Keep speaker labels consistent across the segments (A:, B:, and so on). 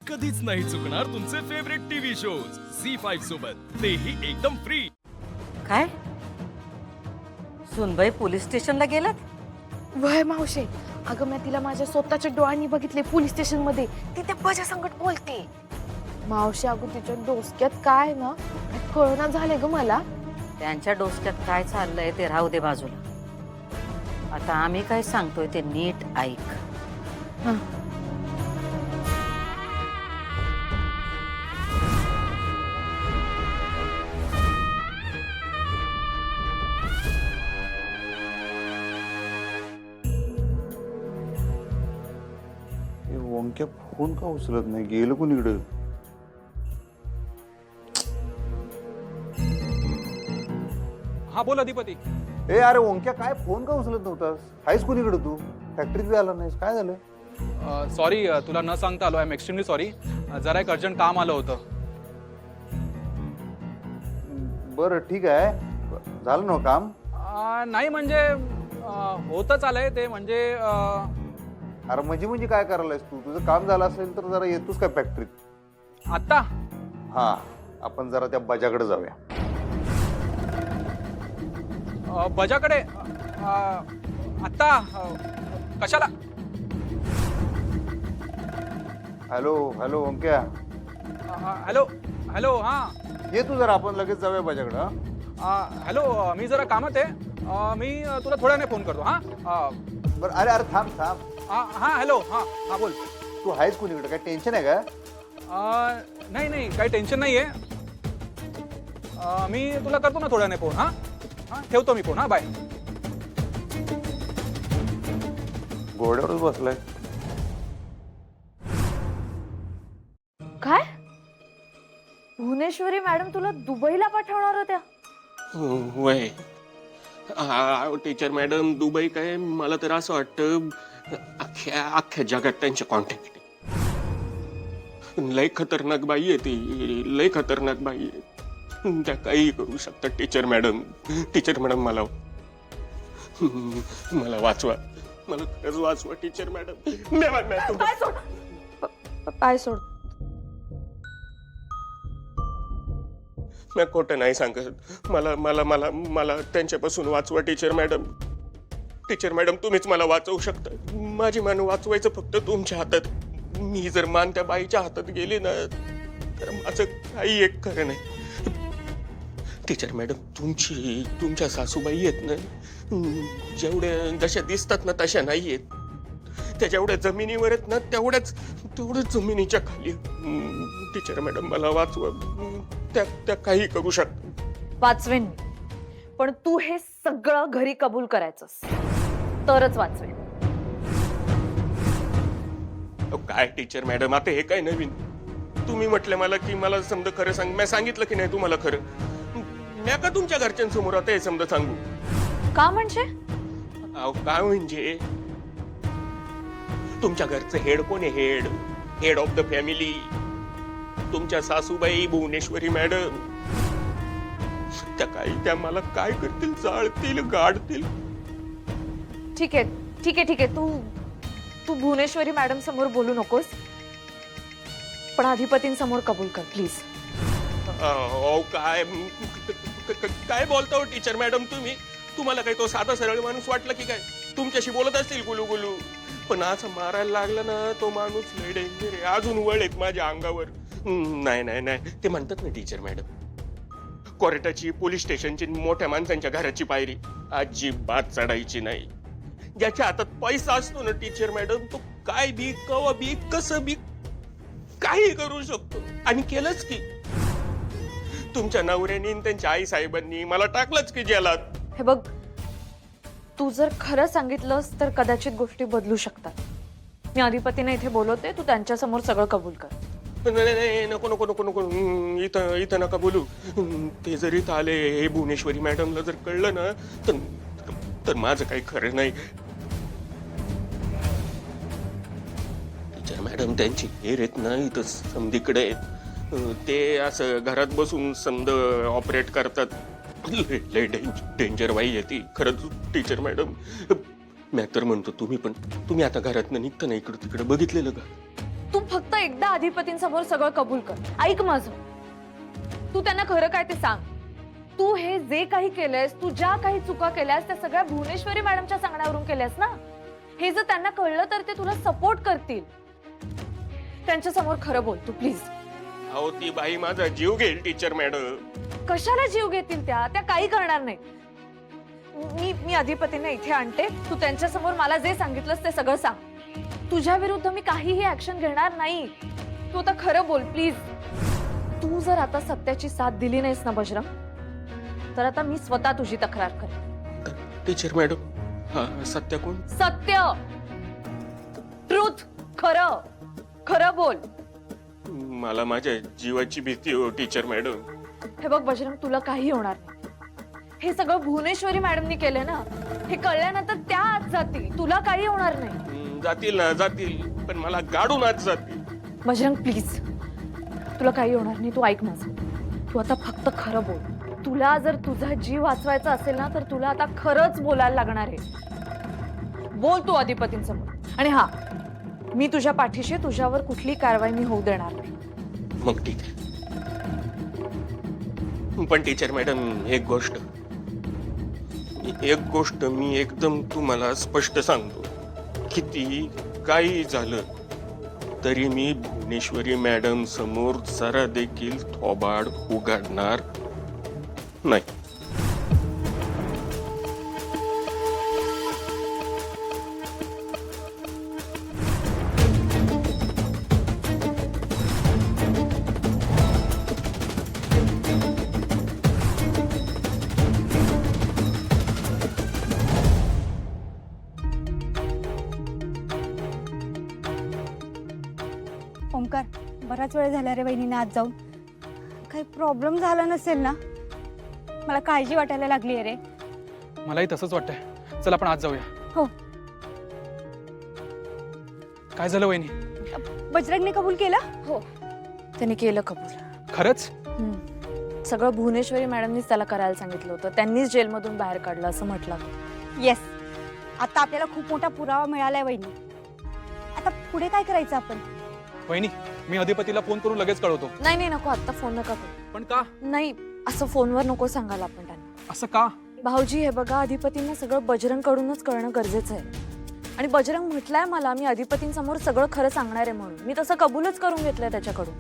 A: कधीच नाही चुकणार तुमचे फेवरेट टीव्ही शोज झी5 सोबत, तेही एकदम फ्री।
B: काय सुनबाई पोलीस स्टेशनला गेलात?
C: वय मावशे, अगं मी तिला माझ्या स्वतःच्या डोळ्यांनी बघितले पोलीस स्टेशन मध्ये। ती त्या बजा संकट बोलते। मावशे अगं तिच्या डोसक्यात काय ना कळना झाले ग मला।
B: त्यांच्या डोसक्यात काय चाललंय ते राहू दे बाजूला। आता आम्ही काय सांगतोय ते नीट ऐक।
C: हं.
D: ओंक्या फोन का उचलत नाही? गेलं कोणीकडे?
E: हा बोल अधिपती।
D: ए अरे ओंक्या, काय फोन का उचलत नव्हतास? आहेस कोणीकडे तू? फॅक्टरीत बी आला नाहीस, काय झालं?
E: सॉरी, तुला न सांगता आलो। I am extremely sorry. जरा एक अर्जंट काम आलं होतं।
D: बरं ठीक आहे, झालं ना काम?
E: नाही म्हणजे होतच आलंय ते म्हणजे
D: अरे म्हणजे काय करायलायस तू? तुझं काम झालं असेल तर जरा येतोस का फॅक्टरीत?
E: आत्ता
D: हा, आपण जरा त्या बजाकडे जाऊया।
E: बजाकडे आत्ता कशाला?
D: हॅलो हॅलो ओंक्या,
E: हॅलो हॅलो। हा
D: ये तू जरा, आपण लगेच जाऊया बजाकडे।
E: हॅलो, मी जरा कामात आहे। मी तुला थोड्या वेळाने फोन करतो। हा
D: बरं, अरे अरे थांब थांब,
E: हा हॅलो। हा बोल।
D: तू आहेस कोणीकडे? काय टेन्शन आहे का?
E: नाही नाही, काही टेन्शन नाही आहे। मी तुला करतो ना थोड्याने फोन। हा ठेवतो मी फोन। हा बाय।
D: घोड्यावरच बसलाय।
C: काय भुवनेश्वरी मॅडम तुला दुबईला पाठवणार होत्या?
F: वय टीचर मॅडम, दुबई काय, मला तर असं वाटतं अख्ख्या जगात त्यांचे कॉन्टॅक्ट लय खतरनाक बाई आहे ती, लय खतरनाक बाई आहे। त्या काही करू शकतात टीचर मॅडम। टीचर मॅडम, मला वाचवा, मला खरंच वाचवा टीचर मॅडम।
C: पाय सोड, पाय सोड।
F: मी खोटं नाही सांगत। मला मला मला मला त्यांच्यापासून वाचवा टीचर मॅडम। टीचर मॅडम, तुम्हीच मला वाचवू शकता। माझी मान वाचवायचं फक्त तुमच्या हातात। मी जर मान त्या बाईच्या हातात गेली ना तर माझं काही एक खरं नाही। टीचर मॅडम, तुमच्या सासूबाई आहेत ना, जेवढ्या जशा दिसतात ना तशा नाही आहेत। त्या जेवढ्या जमिनीवर आहेत ना तेवढ्याच जमिनीच्या खाली। टीचर मॅडम, मला वाचवा। त्या काही करू शकतात।
C: वाचवेन मी, पण तू हे सगळं घरी कबूल करायचंस तरच वाचवेन।
F: काय टीचर मॅडम, आता हे काय नवीन? तुम्ही म्हटलं मला की मला समजा खरं सांग। मी सांगितलं की नाही तुम्हाला खरं? मी का तुमच्या घरच्यांसमोर आता हे समजा सांगू?
C: का म्हणजे?
F: काय म्हणजे? तुमच्या घरचं हेड कोण आहे? हेड ऑफ द फॅमिली तुमच्या सासूबाई भुवनेश्वरी मॅडम। त्या मला काय करतील? जाळतील, गाडतील।
C: ठीक आहे। तू भुवनेश्वरी मॅडम समोर बोलू नकोस, पण अधिपतींसमोर कबूल कर प्लीज।
F: काय बोलता हो टीचर मॅडम तुम्ही? तुम्हाला काही तो साधा सरळ माणूस वाटला की काय? तुमच्याशी बोलत असतील गुलू गुलू, पण असं मारायला लागला ना तो माणूस लय डेंजर आहे। अजून वळ आहेत माझ्या अंगावर। नाही, ते म्हणतात ना टीचर मॅडम, कोर्टाची, पोलीस स्टेशनची, मोठ्या माणसांच्या घराची पायरी अजिबात चढायची नाही। ज्याच्या हातात पैसा असतो ना टीचर मॅडम, तो काय बी, कवा बी, कसं बी काही करू शकतो। आणि केलंच की तुमच्या नवऱ्यानी, त्यांच्या आई साहेबांनी मला टाकलंच की जेलात।
C: हे बघ, तू जर खरं सांगितलंस तर कदाचित गोष्टी बदलू शकतात। मी अधिपतीने इथे बोलवते, तू त्यांच्या समोर सगळं कबूल कर।
F: नाही, नको। इथं नका बोलू। ते जर इथं आले, हे भुवनेश्वरी मॅडमला जर कळलं ना तर माझं काही खरं नाही। टीचर मॅडम, त्यांची हेर आहेत ना इथं समधीकडे, ते असं घरात बसून समद ऑपरेट करतात। लय डेंजर बाई आहे ती खरंच टीचर मॅडम। मी तर म्हणतो तुम्ही आता घरातनं निघता ना इकडं तिकडं बघितलेलं का?
C: तू फक्त एकदा अधिपतींसमोर सगळं कबूल कर. ऐक माझं, तू त्यांना खरं काय ते सांग. तू हे जे काही केलंयस, तू ज्या काही चुका केल्यास त्या सगळ्या भुवनेश्वरी मॅडमच्या सांगण्यावरून केल्यास ना. हे जर त्यांना कळलं तर ते तुला सपोर्ट करतील. त्यांच्या समोर खरं बोल तू प्लीज.
F: अहो ती बाई माझा जीव घेईल टीचर मॅडम.
C: कशाला जीव घेतील त्या काही करणार नाही. मी अधिपतींना इथे आणते. तू त्यांच्या समोर मला जे सांगितलंस ते सगळं सांग. तुझ्या विरुद्ध मी काहीही ऍक्शन घेणार नाही. तू आता खरं बोल प्लीज. तू जर आता सत्याची साथ दिली नाहीस ना बजरंग, तर आता मी स्वतः तुझी तक्रार करेन.
F: टीचर मॅडम, हा सत्य कोण?
C: सत्य, ट्रूथ, खरं खरं बोल.
F: मला माझ्या जीवाची भीती हो टीचर मॅडम.
C: हे बघ बजरंग, तुला काही होणार नाही. हे सगळं भुवनेश्वरी मॅडमनी केलं ना. हे कळल्यानंतर त्या आत जातील. तुला काही होणार नाही.
F: जातील ना जातील, पण मला गाडून आज जातील.
C: बजरंग प्लीज, तुला काही होणार नाही. तू ऐक माझं. तू आता फक्त खरं बोल. तुला जर तुझा जीव वाचवायचा असेल ना, तर तुला आता खरंच बोलायला लागणार आहे. बोल तू अधिपतींसमोर. आणि हा, मी तुझ्या पाठीशी, तुझ्यावर कुठली कारवाई मी होऊ देणार नाही.
F: मग ठीक आहे. पण टीचर मॅडम, एक गोष्ट मी एकदम तुम्हाला स्पष्ट सांगतो. किती काही झालं तरी मी भुवनेश्वरी मॅडम समोर जरा देखील थोबाड उघडणार नाही.
G: ओंकार, बराच वेळ झाला रे वहिनीने आज जाऊन. काही प्रॉब्लेम झाला नसेल ना? मला काळजी वाटायला लागली आहे रे.
E: मलाही तसंच वाटतंय. चल आपण आज जाऊया.
G: हो.
E: काय झालं वहिनी?
G: बजरंगने कबूल केलं?
C: हो, त्यांनी केलं कबूल.
E: खरंच?
C: सगळं भुवनेश्वरी मॅडमनीच त्याला करायला सांगितलं होतं. त्यांनीच जेलमधून बाहेर काढलं असं म्हटलं.
G: येस. आता आपल्याला खूप मोठा पुरावा मिळालाय वहिनी. आता पुढे काय करायचं आपण?
E: वहिनी, मी अधिपतीला फोन करून लगेच कळवतो.
C: नाही नको, आता फोन नका करू.
E: पण का?
C: नाही, असं फोनवर नको सांगायला आपण त्यांना.
E: असं का?
C: भाऊजी, हे बघा, अधिपतींना सगळं बजरंग कडूनच कळणं गरजेचं आहे. आणि बजरंग म्हटलंय मला, मी अधिपतींसमोर सगळं खरं सांगणार आहे म्हणून. मी तसं कबूलच करून घेतलंय त्याच्याकडून.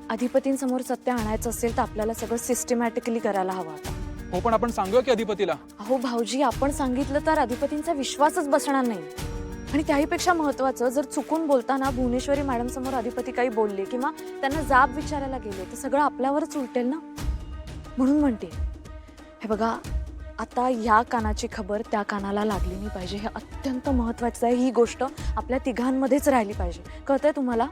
C: अधिपतींसमोर सत्य आणायचं असेल तर आपल्याला सगळं सिस्टमॅटिकली करायला हवं आता.
E: हो, पण आपण सांगूया की अधिपतीला.
C: अहो भाऊजी, आपण सांगितलं तर अधिपतींचा विश्वासच बसणार नाही. आणि त्याहीपेक्षा महत्वाचं, जर चुकून बोलताना भुवनेश्वरी मॅडम समोर अधिपती काही बोलले किंवा त्यांना जाब विचारायला गेले तर सगळं आपल्यावरच उलटेल ना. म्हणून म्हणते, हे बघा, आता या कानाची खबर त्या कानाला लागली नाही पाहिजे. हे अत्यंत महत्वाचं आहे. ही गोष्ट आपल्या तिघांमध्येच राहिली पाहिजे. कळतंय तुम्हाला?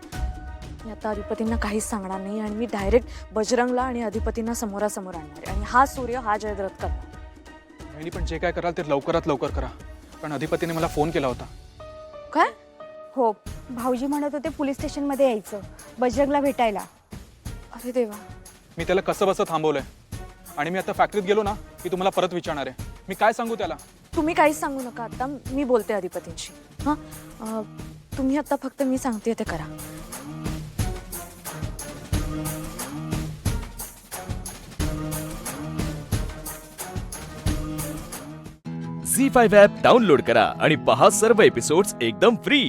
C: मी आता अधिपतींना काहीच सांगणार नाही आणि मी डायरेक्ट बजरंगला आणि अधिपतींना समोरासमोर आणणार आहे. आणि हा सूर्य हा जयद्रथ करणार.
E: वहिनी, पण जे काय कराल ते लवकरात लवकर करा. कारण अधिपतीने मला फोन केला होता.
C: काय?
G: हो, भाऊजी म्हणत होते पोलीस स्टेशनमध्ये यायचं बजरंगला भेटायला.
C: अरे देवा.
E: मी त्याला कसं बसं थांबवलंय. आणि मी आता फॅक्टरीत गेलो ना की तुम्हाला परत विचारणार आहे. मी काय सांगू त्याला?
C: तुम्ही काहीच सांगू नका. आता मी बोलते अधिपतींशी. हां, तुम्ही आता फक्त मी सांगते ते करा.
A: झी5 ॲप डाउनलोड करा आणि पहा सर्व एपिसोड्स एकदम फ्री.